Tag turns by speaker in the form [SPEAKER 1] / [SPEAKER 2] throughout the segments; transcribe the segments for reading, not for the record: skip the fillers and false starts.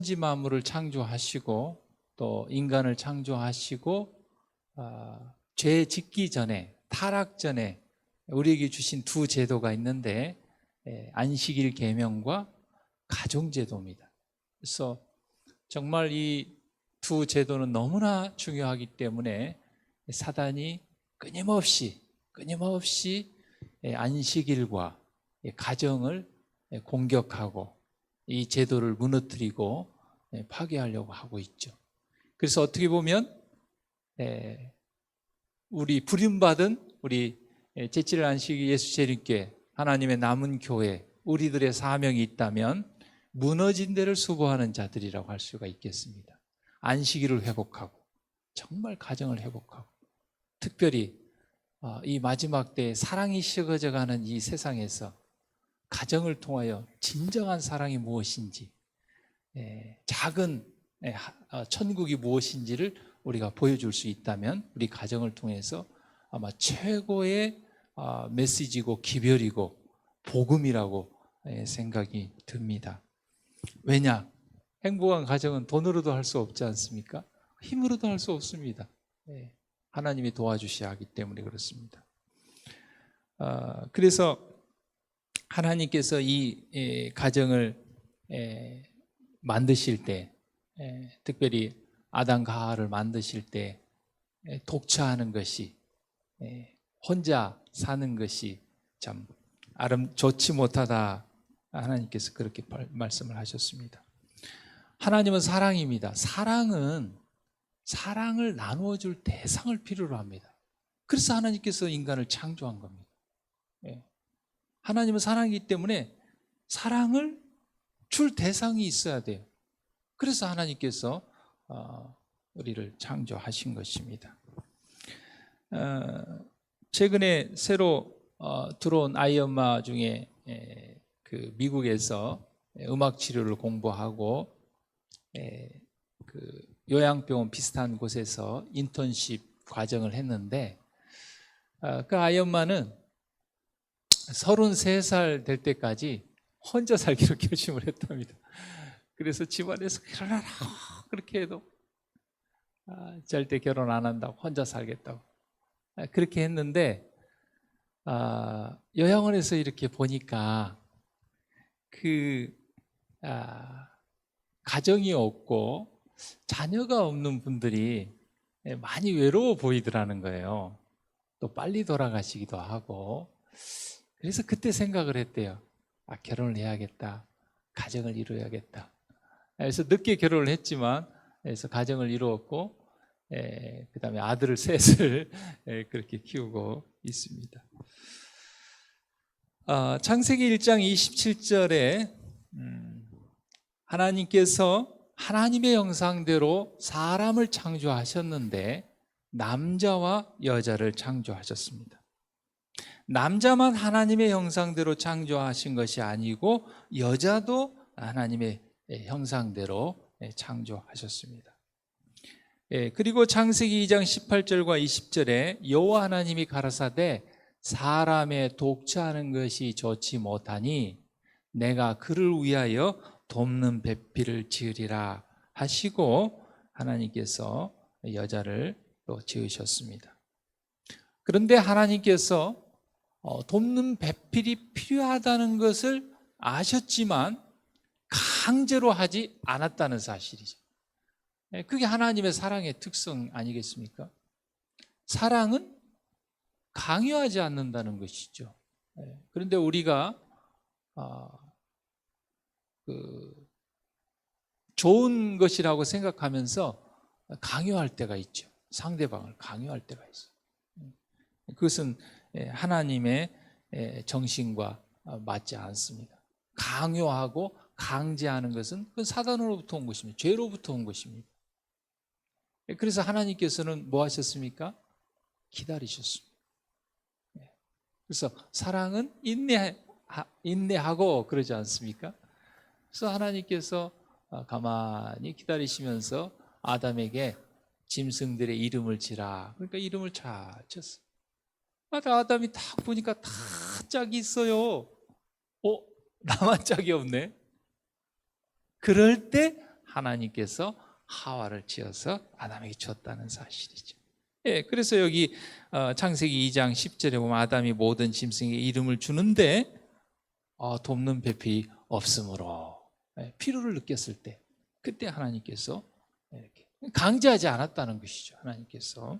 [SPEAKER 1] 천지 만물을 창조하시고 또 인간을 창조하시고 죄 짓기 전에, 타락 전에 우리에게 주신 두 제도가 있는데 안식일 계명과 가정제도입니다. 그래서 정말 이 두 제도는 너무나 중요하기 때문에 사단이 끊임없이 안식일과 가정을 공격하고 이 제도를 무너뜨리고 파괴하려고 하고 있죠. 그래서 어떻게 보면 우리 부름받은 우리 제7일 안식 예수 재림교회 하나님의 남은 교회, 우리들의 사명이 있다면 무너진 데를 수보하는 자들이라고 할 수가 있겠습니다. 안식일을 회복하고 정말 가정을 회복하고 특별히 이 마지막 때에 사랑이 식어져가는 이 세상에서 가정을 통하여 진정한 사랑이 무엇인지, 작은 천국이 무엇인지를 우리가 보여줄 수 있다면 우리 가정을 통해서 아마 최고의 메시지고 기별이고 복음이라고 생각이 듭니다. 왜냐? 행복한 가정은 돈으로도 할 수 없지 않습니까? 힘으로도 할 수 없습니다. 하나님이 도와주셔야 하기 때문에 그렇습니다. 그래서 하나님께서 이 가정을 만드실 때, 특별히 아담과 하와를 만드실 때 독처하는 것이, 혼자 사는 것이 참 좋지 못하다, 하나님께서 그렇게 말씀을 하셨습니다. 하나님은 사랑입니다. 사랑을 나누어 줄 대상을 필요로 합니다. 그래서 하나님께서 인간을 창조한 겁니다. 하나님은 사랑이기 때문에 사랑을 줄 대상이 있어야 돼요. 그래서 하나님께서 우리를 창조하신 것입니다. 최근에 새로 들어온 아이 엄마 중에 그 미국에서 음악 치료를 공부하고 그 요양병원 비슷한 곳에서 인턴십 과정을 했는데 그 아이 엄마는 33살 될 때까지 혼자 살기로 결심을 했답니다. 그래서 집안에서 결혼하라고 그렇게 해도 절대 결혼 안 한다고, 혼자 살겠다고 그렇게 했는데 요양원에서 이렇게 보니까 가정이 없고 자녀가 없는 분들이 많이 외로워 보이더라는 거예요. 또 빨리 돌아가시기도 하고. 그래서 그때 생각을 했대요. 결혼을 해야겠다. 가정을 이루어야겠다. 그래서 늦게 결혼을 했지만, 그래서 가정을 이루었고, 그 다음에 아들을 셋을 그렇게 키우고 있습니다. 창세기 1장 27절에 하나님께서 하나님의 형상대로 사람을 창조하셨는데 남자와 여자를 창조하셨습니다. 남자만 하나님의 형상대로 창조하신 것이 아니고 여자도 하나님의 형상대로 창조하셨습니다. 그리고 창세기 2장 18절과 20절에 여호와 하나님이 가라사대 사람의 독처하는 것이 좋지 못하니 내가 그를 위하여 돕는 배필을 지으리라 하시고 하나님께서 여자를 또 지으셨습니다. 그런데 하나님께서 돕는 배필이 필요하다는 것을 아셨지만 강제로 하지 않았다는 사실이죠. 그게 하나님의 사랑의 특성 아니겠습니까? 사랑은 강요하지 않는다는 것이죠. 그런데 우리가 좋은 것이라고 생각하면서 강요할 때가 있죠. 상대방을 강요할 때가 있어요. 그것은 하나님의 정신과 맞지 않습니다. 강요하고 강제하는 것은 그건 사단으로부터 온 것입니다. 죄로부터 온 것입니다. 그래서 하나님께서는 뭐 하셨습니까? 기다리셨습니다. 그래서 사랑은 인내하고 그러지 않습니까? 그래서 하나님께서 가만히 기다리시면서 아담에게 짐승들의 이름을 지라. 그러니까 이름을 잘 쳤어요. 아담이 딱 보니까 다 짝이 있어요. 나만 짝이 없네. 그럴 때 하나님께서 하와를 지어서 아담에게 줬다는 사실이죠. 예, 그래서 여기 창세기 2장 10절에 보면 아담이 모든 짐승에게 이름을 주는데 돕는 배필이 없으므로, 필요를 느꼈을 때 그때 하나님께서 이렇게 강제하지 않았다는 것이죠. 하나님께서.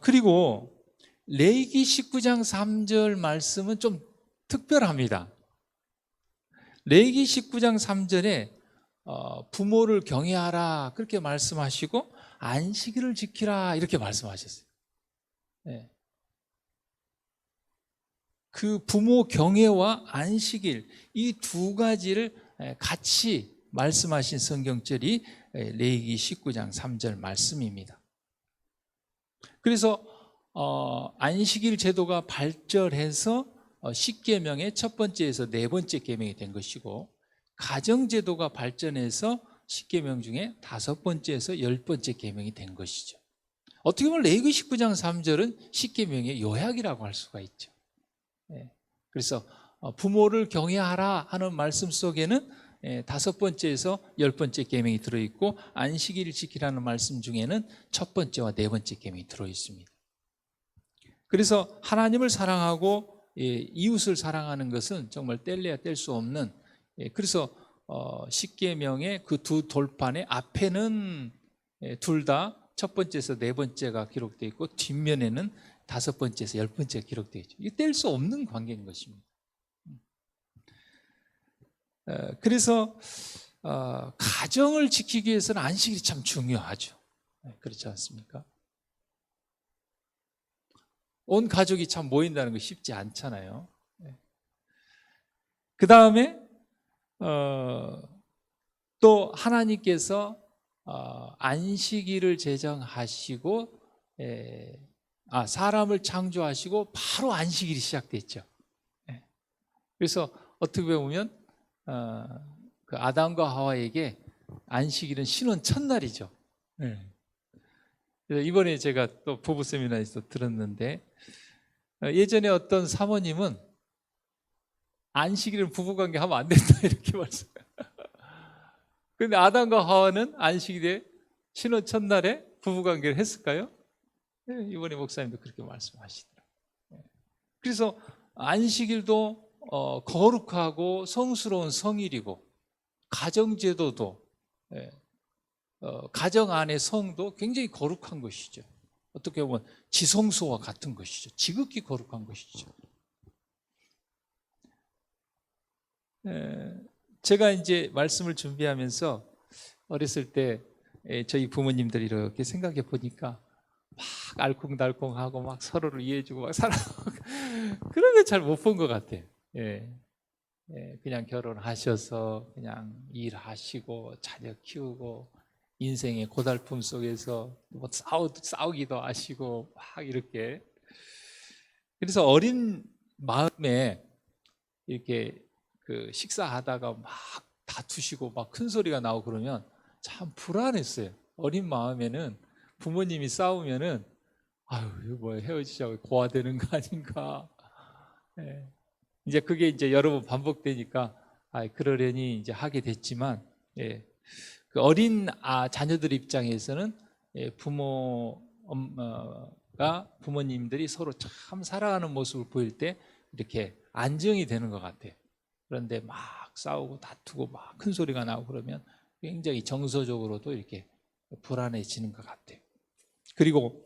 [SPEAKER 1] 그리고 레위기 19장 3절 말씀은 좀 특별합니다. 레위기 19장 3절에 부모를 경외하라 그렇게 말씀하시고 안식일을 지키라 이렇게 말씀하셨어요. 네. 그 부모 경외와 안식일 이 두 가지를 같이 말씀하신 성경절이 레위기 19장 3절 말씀입니다. 그래서 안식일 제도가 발전해서 10계명의 첫 번째에서 네 번째 계명이 된 것이고, 가정제도가 발전해서 10계명 중에 다섯 번째에서 열 번째 계명이 된 것이죠. 어떻게 보면 레위기 19장 3절은 10계명의 요약이라고 할 수가 있죠. 그래서 부모를 경외하라 하는 말씀 속에는 다섯 번째에서 열 번째 계명이 들어있고, 안식일을 지키라는 말씀 중에는 첫 번째와 네 번째 계명이 들어있습니다. 그래서 하나님을 사랑하고 이웃을 사랑하는 것은 정말 뗄래야 뗄 수 없는, 그래서 10계명의 그 두 돌판의 앞에는 둘 다 첫 번째에서 네 번째가 기록되어 있고 뒷면에는 다섯 번째에서 열 번째가 기록되어 있죠. 이게 뗄 수 없는 관계인 것입니다. 그래서 가정을 지키기 위해서는 안식일이 참 중요하죠. 그렇지 않습니까? 온 가족이 참 모인다는 거 쉽지 않잖아요. 그 다음에 또 하나님께서 안식일을 제정하시고 사람을 창조하시고 바로 안식일이 시작됐죠. 그래서 어떻게 보면 그 아담과 하와에게 안식일은 신혼 첫날이죠. 그래서 이번에 제가 또 부부 세미나에서 들었는데, 예전에 어떤 사모님은 안식일은 부부관계 하면 안 된다 이렇게 말씀해요. 그런데 아담과 하와는 안식일에 신혼 첫날에 부부관계를 했을까요? 이번에 목사님도 그렇게 말씀하시더라고요. 그래서 안식일도 거룩하고 성스러운 성일이고, 가정제도도 가정 안의 성도 굉장히 거룩한 것이죠. 어떻게 보면 지성소와 같은 것이죠. 지극히 거룩한 것이죠. 제가 이제 말씀을 준비하면서 어렸을 때 저희 부모님들이 이렇게 생각해 보니까 막 알콩달콩하고 막 서로를 이해해주고 막 살아가고 그런 거 잘 못 본 것 같아요. 그냥 결혼하셔서 그냥 일하시고 자녀 키우고 인생의 고달픔 속에서 뭐 싸우기도 하시고 막 이렇게. 그래서 어린 마음에 이렇게 그 식사하다가 막 다투시고 막 큰 소리가 나오고 그러면 참 불안했어요. 어린 마음에는 부모님이 싸우면은 아유 이거 뭐 헤어지자고 고아되는 거 아닌가. 이제 그게 이제 여러 번 반복되니까 그러려니 이제 하게 됐지만, 그 어린 자녀들 입장에서는 부모님들이 서로 참 사랑하는 모습을 보일 때 이렇게 안정이 되는 것 같아요. 그런데 막 싸우고 다투고 막 큰 소리가 나고 그러면 굉장히 정서적으로도 이렇게 불안해지는 것 같아요. 그리고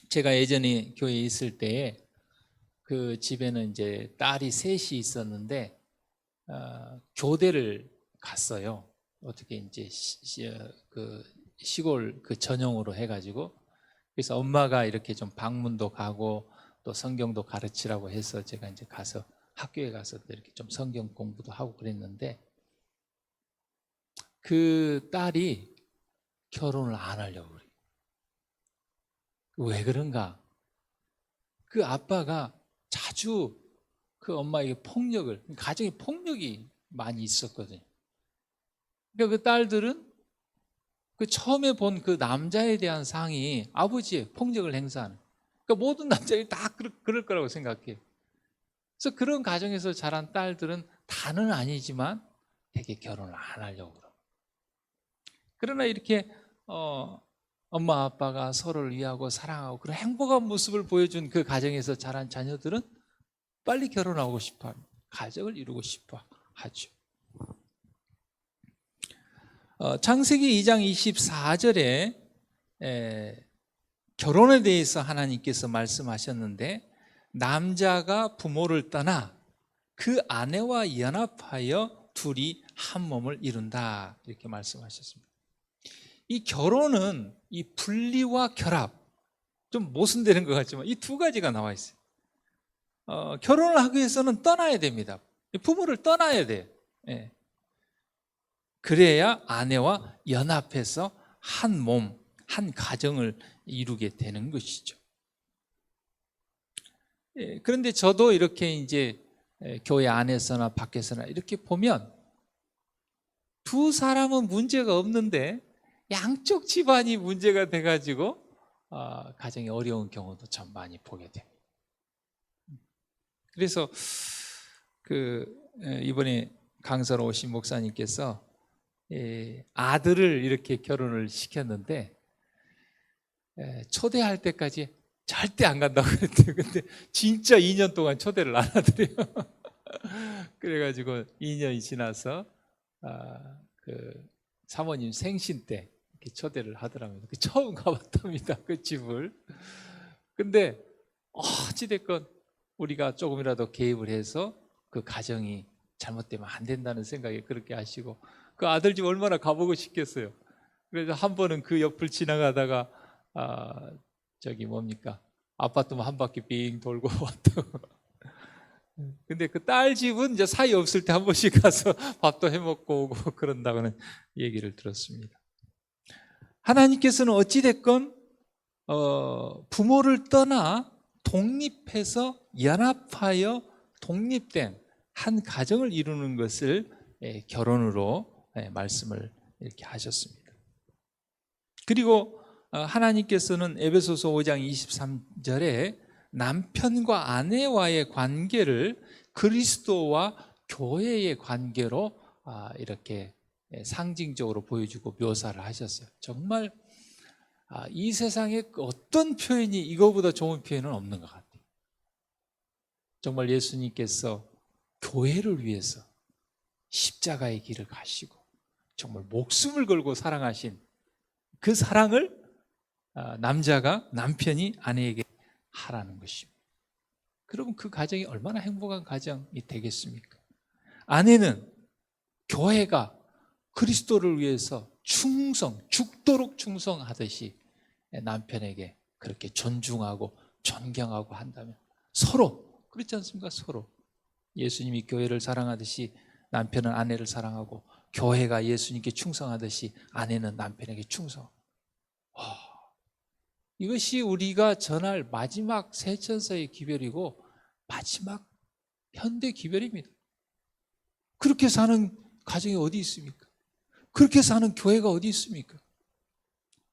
[SPEAKER 1] 제가 예전에 교회에 있을 때에 그 집에는 이제 딸이 셋이 있었는데 교대를 갔어요. 어떻게 이제 그 시골 그 전용으로 해가지고, 그래서 엄마가 이렇게 좀 방문도 가고 또 성경도 가르치라고 해서 제가 이제 가서 학교에 가서 이렇게 좀 성경 공부도 하고 그랬는데, 그 딸이 결혼을 안 하려고 그래요. 왜 그런가? 그 아빠가 자주 그 엄마에게 가정에 폭력이 많이 있었거든요. 그러니까 그 딸들은 그 처음에 본 그 남자에 대한 상이 아버지의 폭력을 행사하는, 그러니까 모든 남자들이 다 그럴 거라고 생각해요. 그래서 그런 가정에서 자란 딸들은 다는 아니지만 되게 결혼을 안 하려고 그러고. 그러나 이렇게 엄마 아빠가 서로를 위하고 사랑하고 그런 행복한 모습을 보여준 그 가정에서 자란 자녀들은 빨리 결혼하고 싶어 합니다. 가정을 이루고 싶어 하죠. 창세기 2장 24절에 결혼에 대해서 하나님께서 말씀하셨는데, 남자가 부모를 떠나 그 아내와 연합하여 둘이 한 몸을 이룬다, 이렇게 말씀하셨습니다. 이 결혼은 이 분리와 결합, 좀 모순되는 것 같지만 이 두 가지가 나와 있어요. 결혼을 하기 위해서는 떠나야 됩니다. 부모를 떠나야 돼요. 예. 그래야 아내와 연합해서 한 몸, 한 가정을 이루게 되는 것이죠. 예, 그런데 저도 이렇게 이제 교회 안에서나 밖에서나 이렇게 보면 두 사람은 문제가 없는데 양쪽 집안이 문제가 돼가지고 가정이 어려운 경우도 참 많이 보게 됩니다. 그래서 이번에 강사로 오신 목사님께서 아들을 이렇게 결혼을 시켰는데 초대할 때까지 절대 안 간다고 그랬대요. 근데 진짜 2년 동안 초대를 안 하더래요. 그래가지고 2년이 지나서 그 사모님 생신 때 이렇게 초대를 하더라고요. 처음 가봤답니다, 그 집을. 근데 어찌됐건 우리가 조금이라도 개입을 해서 그 가정이 잘못되면 안 된다는 생각에 그렇게 하시고, 그 아들 집 얼마나 가보고 싶겠어요. 그래서 한 번은 그 옆을 지나가다가 저기 뭡니까, 아파트만 한 바퀴 빙 돌고 왔다고. 근데 그 딸 집은 이제 사이 없을 때 한 번씩 가서 밥도 해 먹고 오고 그런다고는 얘기를 들었습니다. 하나님께서는 어찌됐건 부모를 떠나 독립해서 연합하여 독립된 한 가정을 이루는 것을 결혼으로 말씀을 이렇게 하셨습니다. 그리고 하나님께서는 에베소서 5장 23절에 남편과 아내와의 관계를 그리스도와 교회의 관계로 이렇게 상징적으로 보여주고 묘사를 하셨어요. 정말 이 세상에 어떤 표현이 이거보다 좋은 표현은 없는 것 같아요. 정말 예수님께서 교회를 위해서 십자가의 길을 가시고 정말 목숨을 걸고 사랑하신 그 사랑을 남편이 아내에게 하라는 것입니다. 그러면 그 가정이 얼마나 행복한 가정이 되겠습니까? 아내는 교회가 그리스도를 위해서 죽도록 충성하듯이 남편에게 그렇게 존중하고 존경하고 한다면, 서로 그렇지 않습니까? 서로 예수님이 교회를 사랑하듯이 남편은 아내를 사랑하고, 교회가 예수님께 충성하듯이 아내는 남편에게 충성. 이것이 우리가 전할 마지막 세천사의 기별이고 마지막 현대 기별입니다. 그렇게 사는 가정이 어디 있습니까? 그렇게 사는 교회가 어디 있습니까?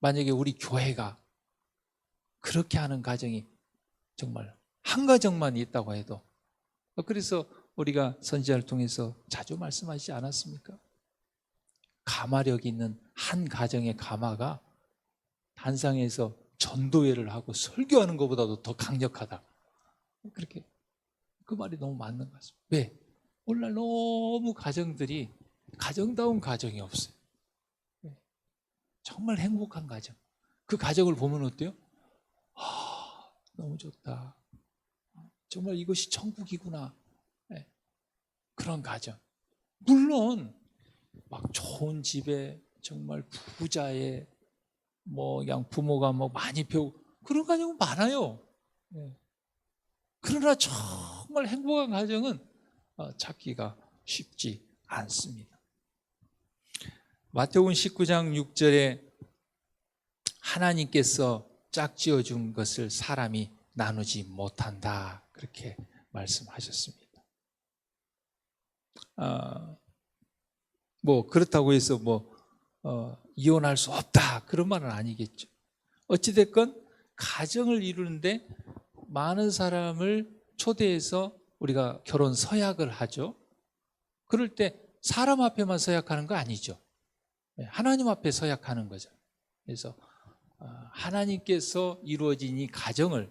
[SPEAKER 1] 만약에 우리 교회가 그렇게 하는 가정이 정말 한 가정만 있다고 해도, 그래서 우리가 선지자를 통해서 자주 말씀하시지 않았습니까? 가마력 있는 한 가정의 가마가 단상에서 전도회를 하고 설교하는 것보다도 더 강력하다. 그렇게 그 말이 너무 맞는 것 같습니다. 왜? 오늘날 너무 가정들이 가정다운 가정이 없어요. 정말 행복한 가정. 그 가정을 보면 어때요? 너무 좋다. 정말 이것이 천국이구나. 그런 가정. 물론 막 좋은 집에 정말 부자의 그냥 부모가 많이 배우고 그런 가정은 많아요. 그러나 정말 행복한 가정은 찾기가 쉽지 않습니다. 마태복음 19장 6절에 하나님께서 짝지어 준 것을 사람이 나누지 못한다, 그렇게 말씀하셨습니다. 그렇다고 해서 이혼할 수 없다, 그런 말은 아니겠죠. 어찌됐건 가정을 이루는데 많은 사람을 초대해서 우리가 결혼 서약을 하죠. 그럴 때 사람 앞에만 서약하는 거 아니죠. 하나님 앞에 서약하는 거죠. 그래서 하나님께서 이루어진 이 가정을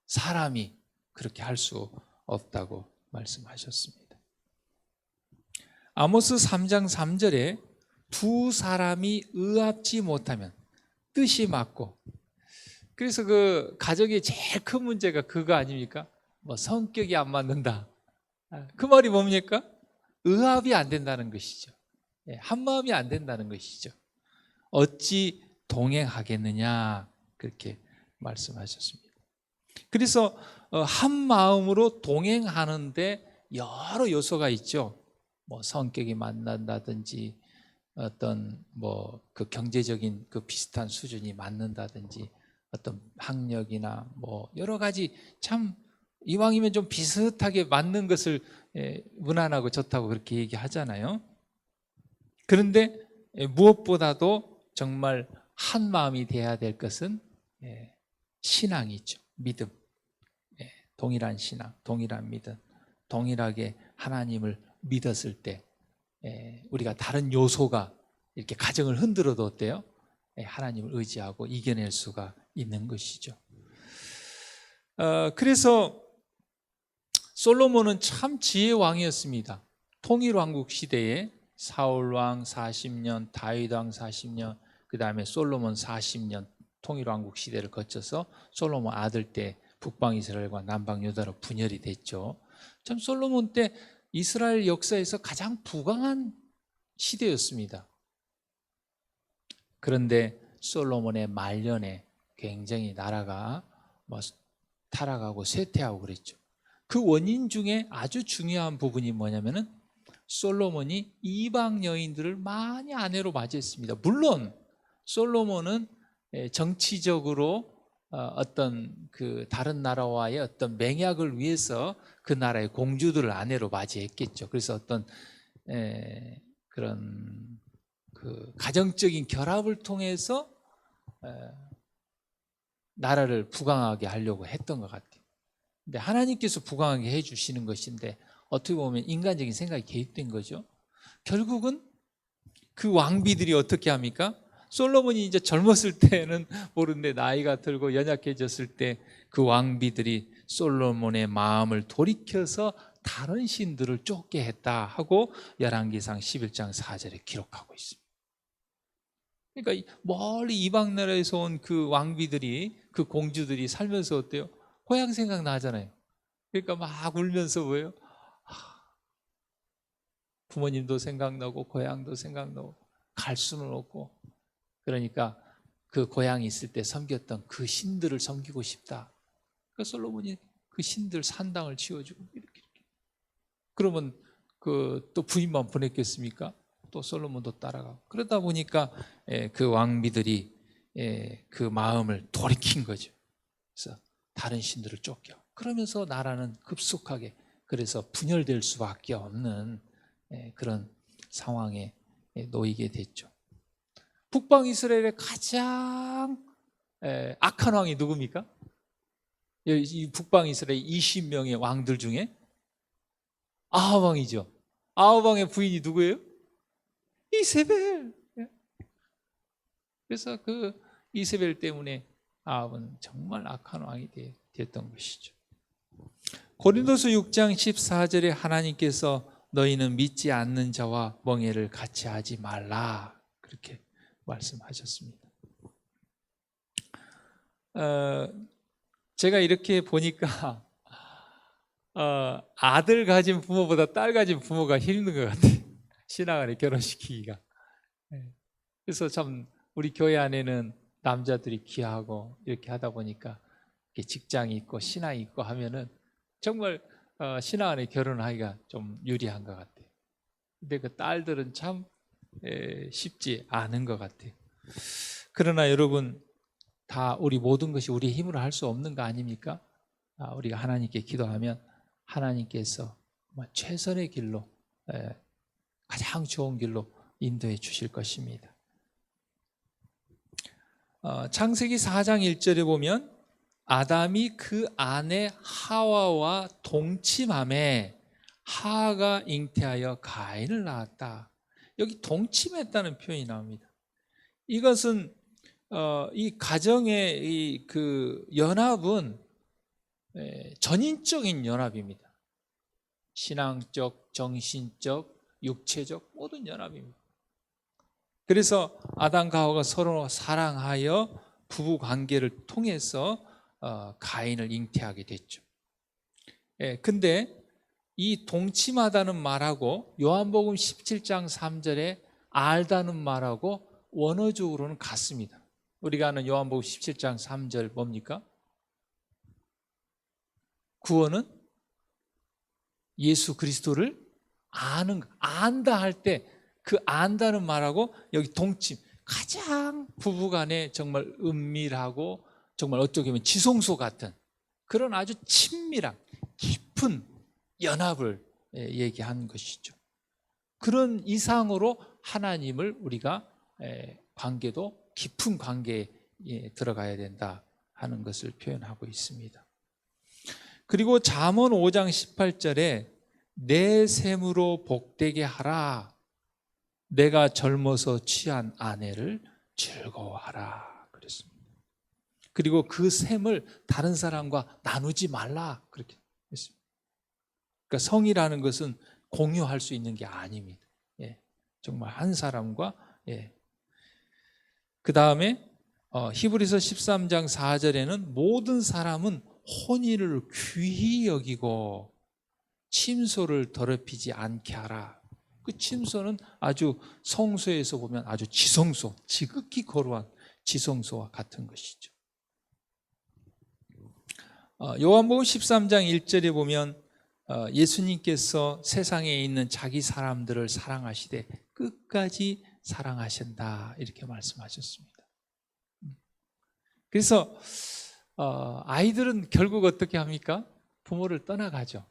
[SPEAKER 1] 사람이 그렇게 할 수 없다고 말씀하셨습니다. 아모스 3장 3절에 두 사람이 의합지 못하면 뜻이 맞고, 그래서 그 가정의 제일 큰 문제가 그거 아닙니까? 뭐 성격이 안 맞는다. 그 말이 뭡니까? 의합이 안 된다는 것이죠. 한 마음이 안 된다는 것이죠. 어찌 동행하겠느냐, 그렇게 말씀하셨습니다. 그래서 한 마음으로 동행하는데 여러 요소가 있죠. 뭐 성격이 맞는다든지, 어떤 뭐 그 경제적인 그 비슷한 수준이 맞는다든지, 어떤 학력이나 뭐 여러 가지, 참 이왕이면 좀 비슷하게 맞는 것을 무난하고 좋다고 그렇게 얘기하잖아요. 그런데 무엇보다도 정말 한 마음이 돼야 될 것은 신앙이죠. 믿음. 동일한 신앙, 동일한 믿음, 동일하게 하나님을 믿었을 때 우리가 다른 요소가 이렇게 가정을 흔들어도 어때요? 하나님을 의지하고 이겨낼 수가 있는 것이죠. 그래서 솔로몬은 참 지혜의 왕이었습니다. 통일왕국 시대에 사울왕 40년, 다윗왕 40년, 그 다음에 솔로몬 40년 통일왕국 시대를 거쳐서 솔로몬 아들 때 북방 이스라엘과 남방 유다로 분열이 됐죠. 참 솔로몬 때 이스라엘 역사에서 가장 부강한 시대였습니다. 그런데 솔로몬의 말년에 굉장히 나라가 타락하고 쇠퇴하고 그랬죠. 그 원인 중에 아주 중요한 부분이 뭐냐면은 솔로몬이 이방 여인들을 많이 아내로 맞이했습니다. 물론 솔로몬은 정치적으로 어떤 그 다른 나라와의 어떤 맹약을 위해서 그 나라의 공주들을 아내로 맞이했겠죠. 그래서 어떤 그런 그 가정적인 결합을 통해서 나라를 부강하게 하려고 했던 것 같아요. 근데 하나님께서 부강하게 해주시는 것인데 어떻게 보면 인간적인 생각이 개입된 거죠. 결국은 그 왕비들이 어떻게 합니까? 솔로몬이 이제 젊었을 때는 모르는데 나이가 들고 연약해졌을 때 그 왕비들이 솔로몬의 마음을 돌이켜서 다른 신들을 쫓게 했다 하고 열왕기상 11장 4절에 기록하고 있습니다. 그러니까 멀리 이방 나라에서 온 그 왕비들이, 그 공주들이 살면서 어때요? 고향 생각 나잖아요. 그러니까 막 울면서 뭐예요? 부모님도 생각나고 고향도 생각나고 갈 수는 없고, 그러니까 그 고향에 있을 때 섬겼던 그 신들을 섬기고 싶다. 그러니까 솔로몬이 그 신들 산당을 지어주고 이렇게. 그러면 그 또 부인만 보냈겠습니까? 또 솔로몬도 따라가고. 그러다 보니까 그 왕비들이 그 마음을 돌이킨 거죠. 그래서 다른 신들을 쫓겨. 그러면서 나라는 급속하게, 그래서 분열될 수밖에 없는 그런 상황에 놓이게 됐죠. 북방 이스라엘의 가장 악한 왕이 누굽니까? 이 북방 이스라엘 20명의 왕들 중에 아합 왕이죠. 아합 왕의 부인이 누구예요? 이세벨. 그래서 그 이세벨 때문에 아합은 정말 악한 왕이 됐던 것이죠. 고린도서 6장 14절에 하나님께서 너희는 믿지 않는 자와 멍에를 같이 하지 말라, 그렇게 말씀하셨습니다. 제가 이렇게 보니까 아들 가진 부모보다 딸 가진 부모가 힘든 것 같아요. 신앙을 결혼시키기가. 그래서 참 우리 교회 안에는 남자들이 귀하고 이렇게 하다 보니까 직장이 있고 신앙이 있고 하면은 정말 신앙 안에 결혼하기가 좀 유리한 것 같아요. 근데 그 딸들은 참 쉽지 않은 것 같아요. 그러나 여러분, 다 우리 모든 것이 우리의 힘으로 할 수 없는 거 아닙니까? 우리가 하나님께 기도하면 하나님께서 최선의 길로, 가장 좋은 길로 인도해 주실 것입니다. 창세기 4장 1절에 보면 아담이 그 아내 하와와 동침함에 하가 잉태하여 가인을 낳았다. 여기 동침했다는 표현이 나옵니다. 이것은 이 가정의 이 그 연합은 전인적인 연합입니다. 신앙적, 정신적, 육체적 모든 연합입니다. 그래서 아담과 하와가 서로 사랑하여 부부 관계를 통해서 가인을 잉태하게 됐죠. 근데 이 동침하다는 말하고 요한복음 17장 3절에 알다는 말하고 원어적으로는 같습니다. 우리가 아는 요한복음 17장 3절 뭡니까? 구원은 예수 그리스도를 아는, 안다 할 때 그 안다는 말하고 여기 동침, 가장 부부간에 정말 은밀하고 정말 어떻게 보면 지성소 같은 그런 아주 친밀한 깊은 연합을 얘기한 것이죠. 그런 이상으로 하나님을 우리가 관계도 깊은 관계에 들어가야 된다 하는 것을 표현하고 있습니다. 그리고 잠언 5장 18절에 내 샘으로 복되게 하라, 내가 젊어서 취한 아내를 즐거워하라 그랬습니다. 그리고 그 샘을 다른 사람과 나누지 말라 그렇게 했습니다. 그러니까 성이라는 것은 공유할 수 있는 게 아닙니다. 정말 한 사람과. 그 다음에 히브리서 13장 4절에는 모든 사람은 혼인을 귀히 여기고 침소를 더럽히지 않게 하라. 그 침소는 아주 성소에서 보면 아주 지성소, 지극히 거룩한 지성소와 같은 것이죠. 요한복음 13장 1절에 보면 예수님께서 세상에 있는 자기 사람들을 사랑하시되 끝까지 사랑하신다 이렇게 말씀하셨습니다. 그래서 아이들은 결국 어떻게 합니까? 부모를 떠나가죠.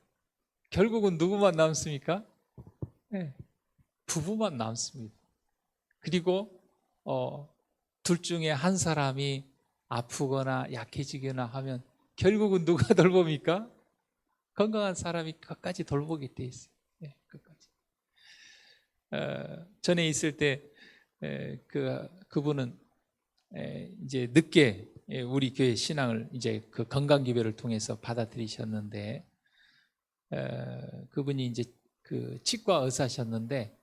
[SPEAKER 1] 결국은 누구만 남습니까? 부부만 남습니다. 그리고 둘 중에 한 사람이 아프거나 약해지거나 하면 결국은 누가 돌봅니까? 건강한 사람이 끝까지 돌보게 돼 있어요. 끝까지. 전에 있을 때 그분은 이제 늦게 우리 교회 신앙을 이제 그 건강기별을 통해서 받아들이셨는데 그분이 이제 그 치과 의사셨는데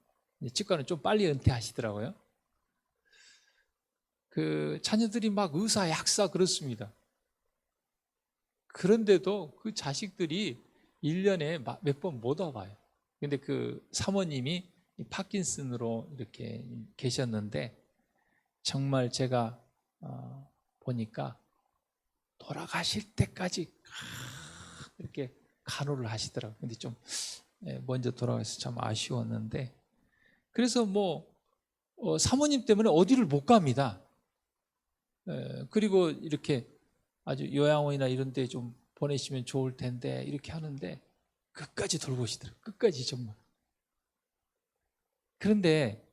[SPEAKER 1] 치과는 좀 빨리 은퇴하시더라고요. 그 자녀들이 막 의사, 약사 그렇습니다. 그런데도 그 자식들이 1년에 몇 번 못 와봐요. 근데 그 사모님이 파킨슨으로 이렇게 계셨는데 정말 제가 보니까 돌아가실 때까지 이렇게 간호를 하시더라고요. 근데 좀 먼저 돌아가서 참 아쉬웠는데 그래서 사모님 때문에 어디를 못 갑니다. 그리고 이렇게 아주 요양원이나 이런 데 좀 보내시면 좋을 텐데 이렇게 하는데 끝까지 돌보시더라고요. 끝까지 정말. 그런데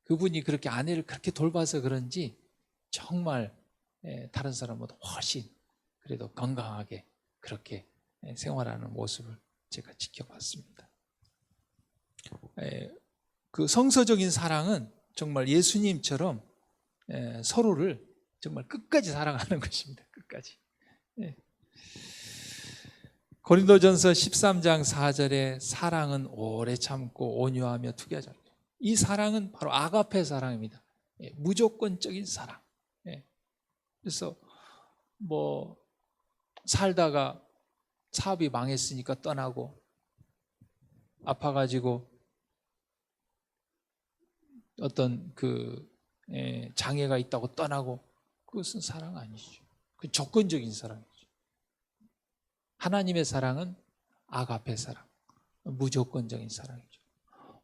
[SPEAKER 1] 그분이 그렇게 아내를 그렇게 돌봐서 그런지 정말 다른 사람보다 훨씬 그래도 건강하게 그렇게 생활하는 모습을 제가 지켜봤습니다. 그 성서적인 사랑은 정말 예수님처럼 서로를 정말 끝까지 사랑하는 것입니다. 끝까지. 고린도전서 13장 4절에 사랑은 오래 참고 온유하며 투기하지 않고, 이 사랑은 바로 아가페 사랑입니다. 무조건적인 사랑. 그래서 살다가 사업이 망했으니까 떠나고 아파가지고 어떤 장애가 있다고 떠나고, 그것은 사랑 아니죠. 그 조건적인 사랑이죠. 하나님의 사랑은 아가페 사랑, 무조건적인 사랑이죠.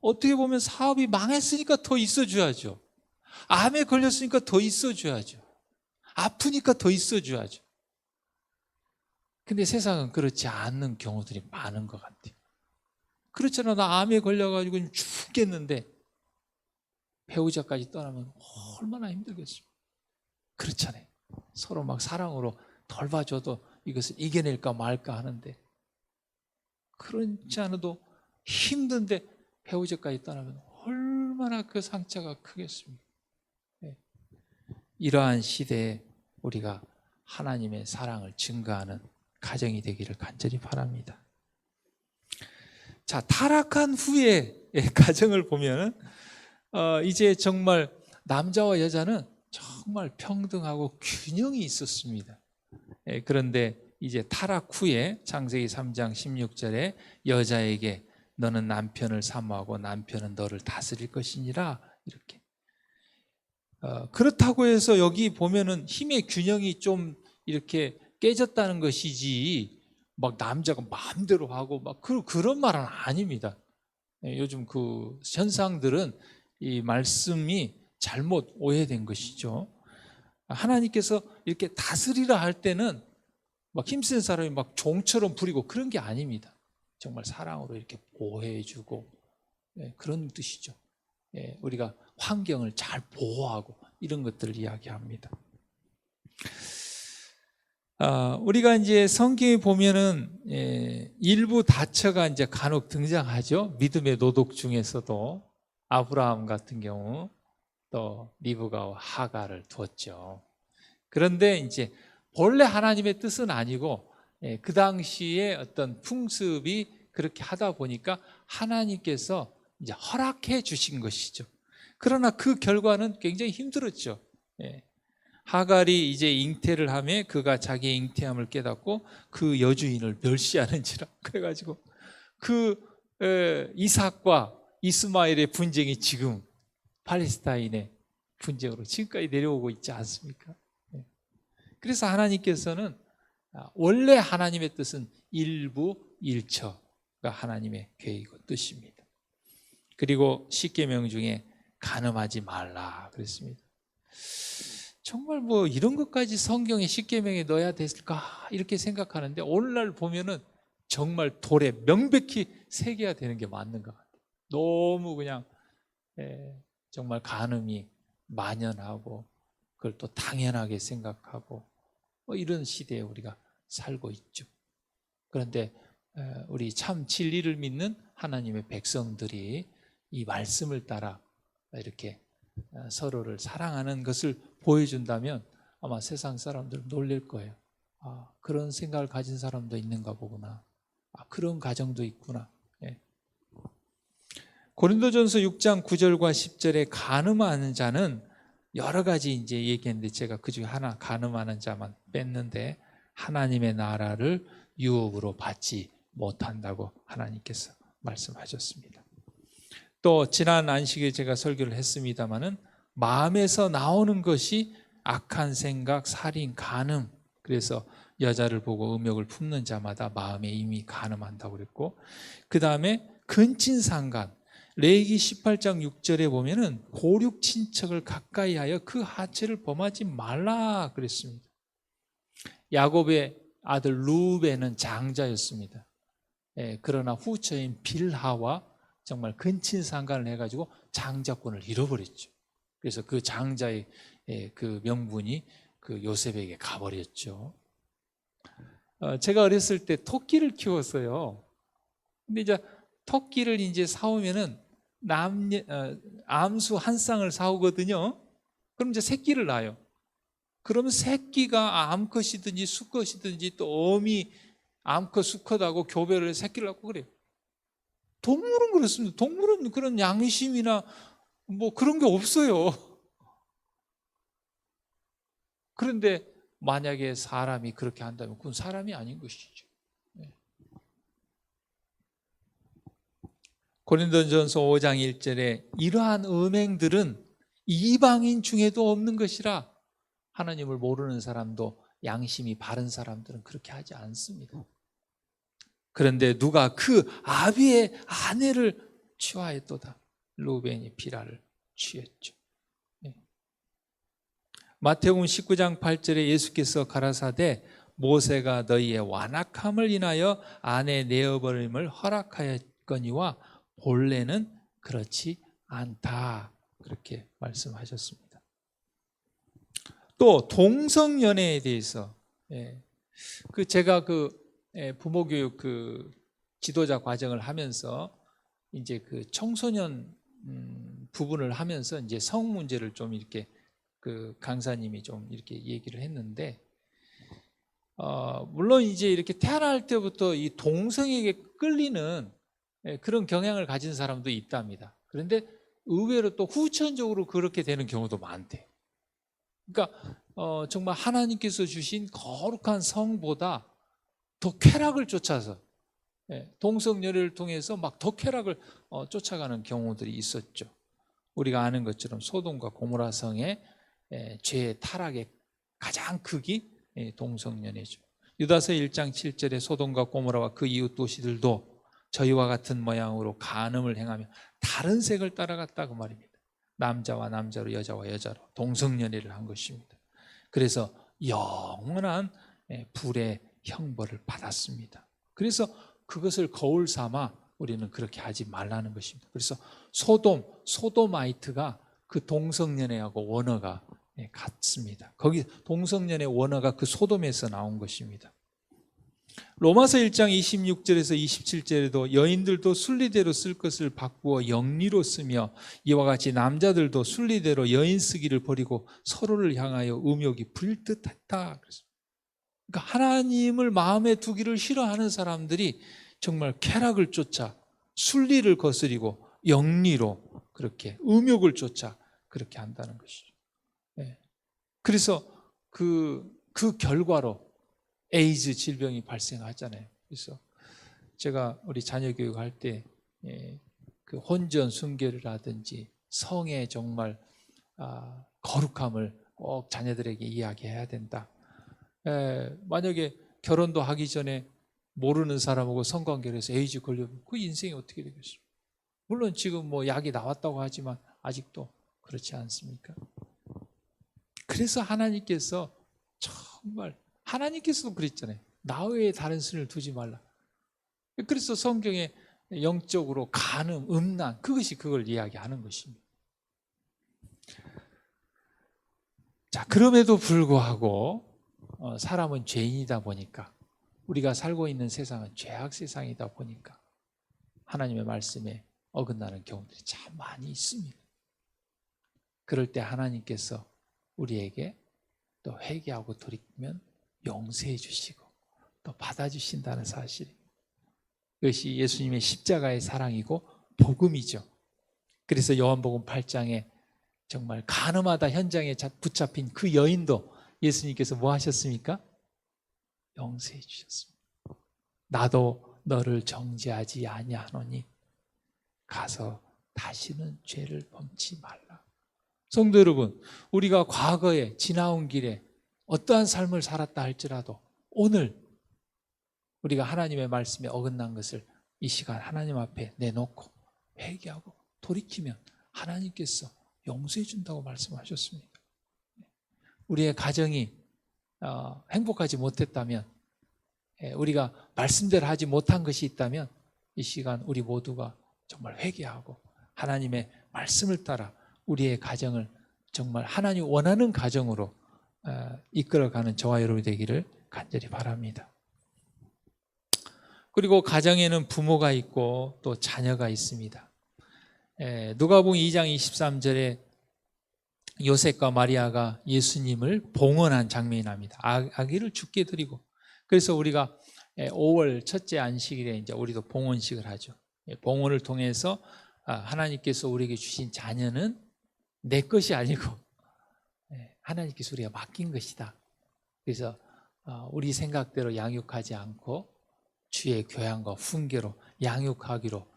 [SPEAKER 1] 어떻게 보면 사업이 망했으니까 더 있어줘야죠. 암에 걸렸으니까 더 있어줘야죠. 아프니까 더 있어줘야죠. 근데 세상은 그렇지 않는 경우들이 많은 것 같아요. 그렇잖아. 나 암에 걸려가지고 죽겠는데 배우자까지 떠나면 얼마나 힘들겠어요. 그렇잖아요. 서로 막 사랑으로 돌봐줘도 이것을 이겨낼까 말까 하는데, 그렇지 않아도 힘든데 배우자까지 떠나면 얼마나 그 상처가 크겠습니까? 네. 이러한 시대에 우리가 하나님의 사랑을 증거하는 가정이 되기를 간절히 바랍니다. 자, 타락한 후에 가정을 보면은 이제 정말 남자와 여자는 정말 평등하고 균형이 있었습니다. 그런데 이제 타락 후에 창세기 3장 16절에 여자에게 너는 남편을 사모하고 남편은 너를 다스릴 것이니라, 이렇게. 그렇다고 해서 여기 보면은 힘의 균형이 좀 이렇게 깨졌다는 것이지, 막 남자가 마음대로 하고 막 그런 말은 아닙니다. 요즘 그 현상들은 이 말씀이 잘못 오해된 것이죠. 하나님께서 이렇게 다스리라 할 때는 막 힘센 사람이 막 종처럼 부리고 그런 게 아닙니다. 정말 사랑으로 이렇게 보호해주고, 그런 뜻이죠. 우리가 환경을 잘 보호하고 이런 것들을 이야기합니다. 우리가 이제 성경에 보면은 일부 다처가 이제 간혹 등장하죠. 믿음의 노독 중에서도 아브라함 같은 경우, 또 리브가와 하가를 두었죠. 그런데 이제 본래 하나님의 뜻은 아니고 그 당시에 어떤 풍습이 그렇게 하다 보니까 하나님께서 이제 허락해 주신 것이죠. 그러나 그 결과는 굉장히 힘들었죠. 하갈이 이제 잉태를 하며 그가 자기의 잉태함을 깨닫고 그 여주인을 멸시하는지라, 그래가지고 그 이삭과 이스마엘의 분쟁이 지금 팔레스타인의 분쟁으로 지금까지 내려오고 있지 않습니까? 그래서 하나님께서는 원래 하나님의 뜻은 일부 일처가 하나님의 계획이고 뜻입니다. 그리고 십계명 중에 간음하지 말라 그랬습니다. 정말 뭐 이런 것까지 성경의 십계명에 넣어야 됐을까 이렇게 생각하는데, 오늘날 보면은 정말 돌에 명백히 새겨야 되는 게 맞는 것 같아요. 너무 그냥 정말 간음이 만연하고 그걸 또 당연하게 생각하고 뭐 이런 시대에 우리가 살고 있죠. 그런데 우리 참 진리를 믿는 하나님의 백성들이 이 말씀을 따라 이렇게 서로를 사랑하는 것을 보여준다면 아마 세상 사람들은 놀랄 거예요. 그런 생각을 가진 사람도 있는가 보구나. 그런 가정도 있구나. 고린도전서 6장 9절과 10절에 간음하는 자는 여러 가지 이제 얘기했는데, 제가 그 중에 하나, 간음하는 자만 뺐는데, 하나님의 나라를 유업으로 받지 못한다고 하나님께서 말씀하셨습니다. 또 지난 안식일에 제가 설교를 했습니다마는 마음에서 나오는 것이 악한 생각, 살인, 간음, 그래서 여자를 보고 음욕을 품는 자마다 마음에 이미 간음한다고 그랬고, 그 다음에 근친상간, 레위기 18장 6절에 보면은 고륙 친척을 가까이 하여 그 하체를 범하지 말라 그랬습니다. 야곱의 아들 루벤은 장자였습니다. 그러나 후처인 빌하와 정말 근친상간을 해가지고 장자권을 잃어버렸죠. 그래서 그 장자의 그 명분이 그 요셉에게 가버렸죠. 제가 어렸을 때 토끼를 키웠어요. 근데 이제 토끼를 이제 사오면은 암수 한 쌍을 사오거든요. 그럼 이제 새끼를 낳아요. 그러면 새끼가 암컷이든지 수컷이든지 또 어미 암컷 수컷하고 교배를 해서 새끼를 낳고 그래요. 동물은 그렇습니다. 동물은 그런 양심이나 뭐 그런 게 없어요. 그런데 만약에 사람이 그렇게 한다면 그건 사람이 아닌 것이죠. 고린도전서 5장 1절에 이러한 음행들은 이방인 중에도 없는 것이라, 하나님을 모르는 사람도 양심이 바른 사람들은 그렇게 하지 않습니다. 그런데 누가 그 아비의 아내를 취하였도다. 루벤이 비라를 취했죠. 마태복음 19장 8절에 예수께서 가라사대 모세가 너희의 완악함을 인하여 아내 내어버림을 허락하였거니와 본래는 그렇지 않다, 그렇게 말씀하셨습니다. 또 동성연애에 대해서 제가 부모 교육 지도자 과정을 하면서 이제 청소년 부분을 하면서 이제 성 문제를 좀 이렇게 강사님이 좀 이렇게 얘기를 했는데, 물론 이제 이렇게 태어날 때부터 이 동성에게 끌리는 그런 경향을 가진 사람도 있답니다. 그런데 의외로 또 후천적으로 그렇게 되는 경우도 많대. 그러니까 정말 하나님께서 주신 거룩한 성보다 더 쾌락을 쫓아서, 동성연애를 통해서 막 더 쾌락을 쫓아가는 경우들이 있었죠. 우리가 아는 것처럼 소돔과 고모라 성의 죄의 타락의 가장 극이 동성연애죠. 유다서 1장 7절에 소돔과 고모라와 그 이웃 도시들도 저희와 같은 모양으로 간음을 행하며 다른 색을 따라갔다 그 말입니다. 남자와 남자로 여자와 여자로 동성연애를 한 것입니다. 그래서 영원한 불의 형벌을 받았습니다. 그래서 그것을 거울 삼아 우리는 그렇게 하지 말라는 것입니다. 그래서 소도마이트가 그 동성연애하고 원어가 같습니다. 거기 동성연애 원어가 그 소돔에서 나온 것입니다. 로마서 1장 26절에서 27절에도 여인들도 순리대로 쓸 것을 바꾸어 영리로 쓰며 이와 같이 남자들도 순리대로 여인 쓰기를 버리고 서로를 향하여 음욕이 불 듯했다. 그러니까 하나님을 마음에 두기를 싫어하는 사람들이 정말 쾌락을 쫓아 순리를 거스리고 영리로 그렇게 음욕을 쫓아 그렇게 한다는 것이죠. 그래서 그 결과로 에이즈 질병이 발생하잖아요. 그래서 제가 우리 자녀 교육할 때 그 혼전 순결을 하든지 성의 정말 거룩함을 꼭 자녀들에게 이야기해야 된다. 만약에 결혼도 하기 전에 모르는 사람하고 성관계를 해서 에이즈 걸려면 그 인생이 어떻게 되겠습니까? 물론 지금 뭐 약이 나왔다고 하지만 아직도 그렇지 않습니까? 그래서 하나님께서 정말 하나님께서도 그랬잖아요. 나 외에 다른 신을 두지 말라. 그래서 성경에 영적으로 간음, 음란 그것이 그걸 이야기하는 것입니다. 자, 그럼에도 불구하고 사람은 죄인이다 보니까 우리가 살고 있는 세상은 죄악 세상이다 보니까 하나님의 말씀에 어긋나는 경우들이 참 많이 있습니다. 그럴 때 하나님께서 우리에게 또 회개하고 돌이키면 용서해 주시고 또 받아주신다는 사실입니다. 그것이 예수님의 십자가의 사랑이고 복음이죠. 그래서 요한복음 8장에 정말 간음하다 현장에 붙잡힌 그 여인도 예수님께서 뭐 하셨습니까? 용서해 주셨습니다. 나도 너를 정죄하지 아니하노니 가서 다시는 죄를 범치 말라. 성도 여러분, 우리가 과거에 지나온 길에 어떠한 삶을 살았다 할지라도 오늘 우리가 하나님의 말씀에 어긋난 것을 이 시간 하나님 앞에 내놓고 회개하고 돌이키면 하나님께서 용서해 준다고 말씀하셨습니다. 우리의 가정이 행복하지 못했다면, 우리가 말씀대로 하지 못한 것이 있다면 이 시간 우리 모두가 정말 회개하고 하나님의 말씀을 따라 우리의 가정을 정말 하나님 원하는 가정으로 이끌어가는 저와 여러분이 되기를 간절히 바랍니다. 그리고 가정에는 부모가 있고 또 자녀가 있습니다. 누가복음 2장 23절에 요셉과 마리아가 예수님을 봉헌한 장면이 납니다. 아기를 죽게 드리고. 그래서 우리가 5월 첫째 안식일에 이제 우리도 봉헌식을 하죠. 봉헌을 통해서 하나님께서 우리에게 주신 자녀는 내 것이 아니고 하나님께서 우리가 맡긴 것이다. 그래서 우리 생각대로 양육하지 않고 주의 교양과 훈계로 양육하기로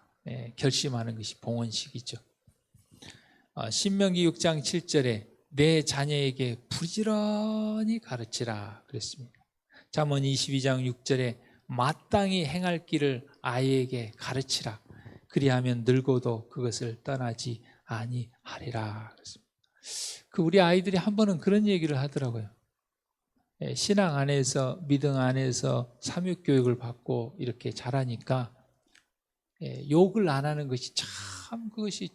[SPEAKER 1] 결심하는 것이 봉헌식이죠. 신명기 6장 7절에 내 자녀에게 부지런히 가르치라 그랬습니다. 잠언 22장 6절에 마땅히 행할 길을 아이에게 가르치라. 그리하면 늙어도 그것을 떠나지 아니하리라 그랬습니다. 우리 아이들이 한 번은 그런 얘기를 하더라고요. 신앙 안에서 믿음 안에서 삼육교육을 받고 이렇게 자라니까 욕을 안 하는 것이 참 그것이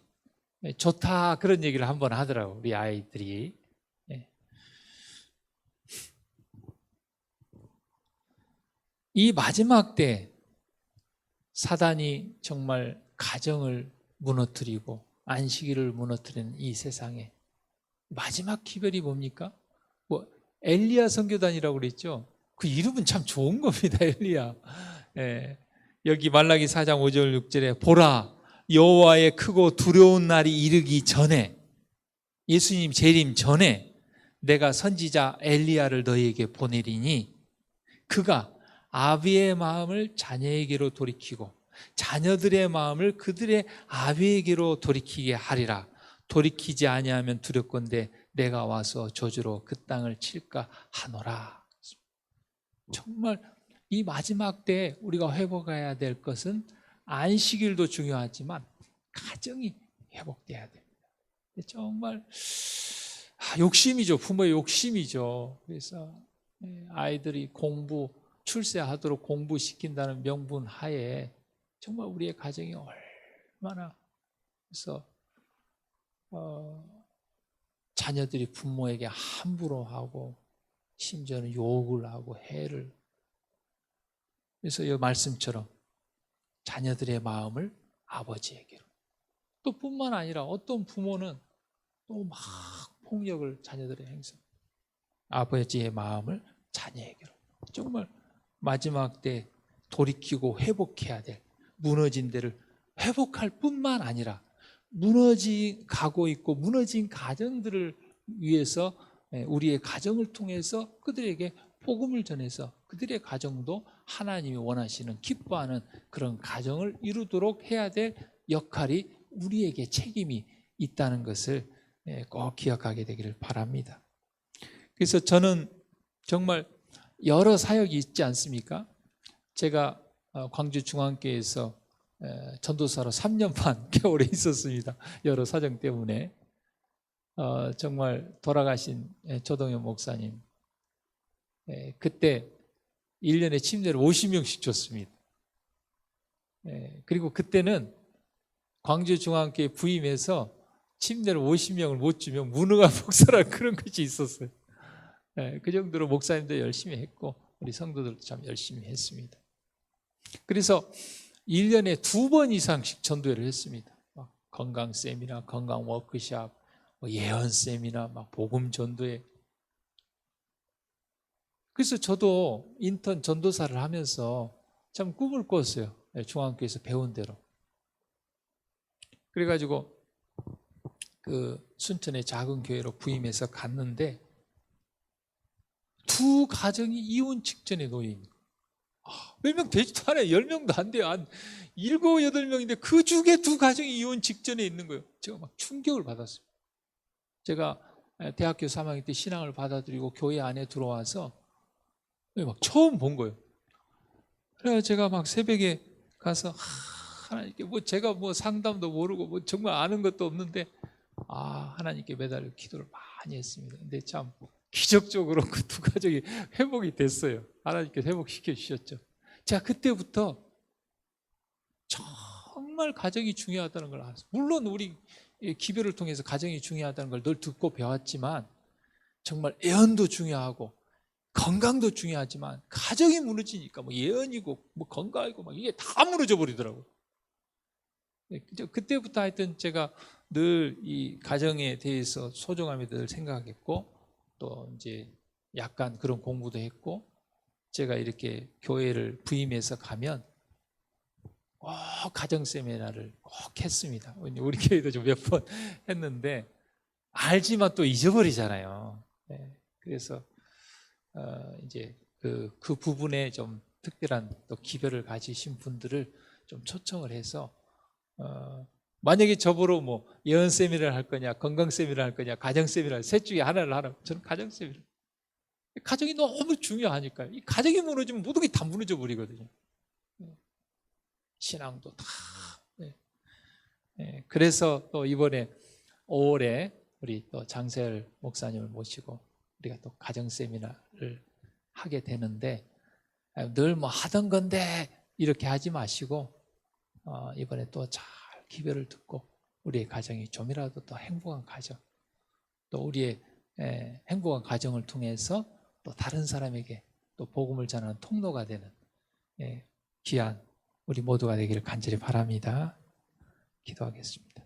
[SPEAKER 1] 좋다 그런 얘기를 한 번 하더라고요. 우리 아이들이. 이 마지막 때 사단이 정말 가정을 무너뜨리고 안식일을 무너뜨리는 이 세상에 마지막 기별이 뭡니까? 뭐 엘리야 선교단이라고 그랬죠. 그 이름은 참 좋은 겁니다. 엘리야. 예. 여기 말라기 4장 5절 6절에 보라 여호와의 크고 두려운 날이 이르기 전에, 예수님 재림 전에 내가 선지자 엘리야를 너희에게 보내리니 그가 아비의 마음을 자녀에게로 돌이키고 자녀들의 마음을 그들의 아비에게로 돌이키게 하리라. 돌이키지 아니하면 두렵건대 내가 와서 저주로 그 땅을 칠까 하노라. 정말 이 마지막 때 우리가 회복해야 될 것은 안식일도 중요하지만 가정이 회복돼야 됩니다. 정말 욕심이죠. 부모의 욕심이죠. 그래서 아이들이 공부, 출세하도록 공부시킨다는 명분 하에 정말 우리의 가정이 얼마나, 그래서 자녀들이 부모에게 함부로 하고 심지어는 욕을 하고 해를, 그래서 이 말씀처럼 자녀들의 마음을 아버지에게로, 또 뿐만 아니라 어떤 부모는 또 막 폭력을 자녀들의 행사, 아버지의 마음을 자녀에게로. 정말 마지막 때 돌이키고 회복해야 될, 무너진 데를 회복할 뿐만 아니라 무너지 가고 있고 무너진 가정들을 위해서 우리의 가정을 통해서 그들에게 복음을 전해서 그들의 가정도 하나님이 원하시는 기뻐하는 그런 가정을 이루도록 해야 될 역할이 우리에게 책임이 있다는 것을 꼭 기억하게 되기를 바랍니다. 그래서 저는 정말 여러 사역이 있지 않습니까? 제가 광주중앙교회에서 전도사로 3년 반 겨울에 있었습니다. 여러 사정 때문에. 정말 돌아가신 조동현 목사님, 그때 1년에 침례를 50명씩 줬습니다. 그리고 그때는 광주중앙교회 부임해서 침례를 50명을 못 주면 무능한 목사라 그런 것이 있었어요. 그 정도로 목사님도 열심히 했고 우리 성도들도 참 열심히 했습니다. 그래서 1년에 2번 이상씩 전도회를 했습니다. 막 건강 세미나, 건강 워크샵, 예언 세미나, 막 복음 전도회. 그래서 저도 인턴 전도사를 하면서 참 꿈을 꿨어요. 중앙교회에서 배운 대로. 그래가지고 그 순천의 작은 교회로 부임해서 갔는데 두 가정이 이혼 직전에 놓여 있는 거예요. 몇 명 되지도 않아요. 10명도 안 돼요. 한 7, 8명인데 그 중에 두 가정이 이혼 직전에 있는 거예요. 제가 막 충격을 받았어요. 제가 대학교 3학년 때 신앙을 받아들이고 교회 안에 들어와서 막 처음 본 거예요. 그래서 제가 막 새벽에 가서 하나님께 제가 상담도 모르고 정말 아는 것도 없는데 하나님께 매달려 기도를 많이 했습니다. 근데 참 기적적으로 그 두 가족이 회복이 됐어요. 하나님께서 회복시켜 주셨죠. 제가 그때부터 정말 가정이 중요하다는 걸 알았어요. 물론 우리 기별을 통해서 가정이 중요하다는 걸 늘 듣고 배웠지만 정말 예언도 중요하고 건강도 중요하지만 가정이 무너지니까 예언이고 건강이고 이게 다 무너져 버리더라고요. 그때부터 하여튼 제가 늘 이 가정에 대해서 소중함에 늘 생각했고 또 이제 약간 그런 공부도 했고 제가 이렇게 교회를 부임해서 가면 꼭 가정 세미나를 꼭 했습니다. 우리 교회도 좀 몇 번 했는데 알지만 또 잊어버리잖아요. 그래서 이제 그 부분에 좀 특별한 또 기별을 가지신 분들을 좀 초청을 해서 만약에 저보러 예언 세미나를 할 거냐, 건강 세미나를 할 거냐, 가정 세미나를 셋 중에 하나를 하라면 저는 가정 세미나. 가정이 너무 중요하니까요. 이 가정이 무너지면 모든 게 다 무너져 버리거든요. 신앙도 다. 그래서 또 이번에 5월에 우리 또 장세열 목사님을 모시고 우리가 또 가정 세미나를 하게 되는데 늘 하던 건데 이렇게 하지 마시고 이번에 또 잘 기별을 듣고 우리의 가정이 좀이라도 더 행복한 가정, 또 우리의 행복한 가정을 통해서 또 다른 사람에게 또 복음을 전하는 통로가 되는 귀한 우리 모두가 되기를 간절히 바랍니다. 기도하겠습니다.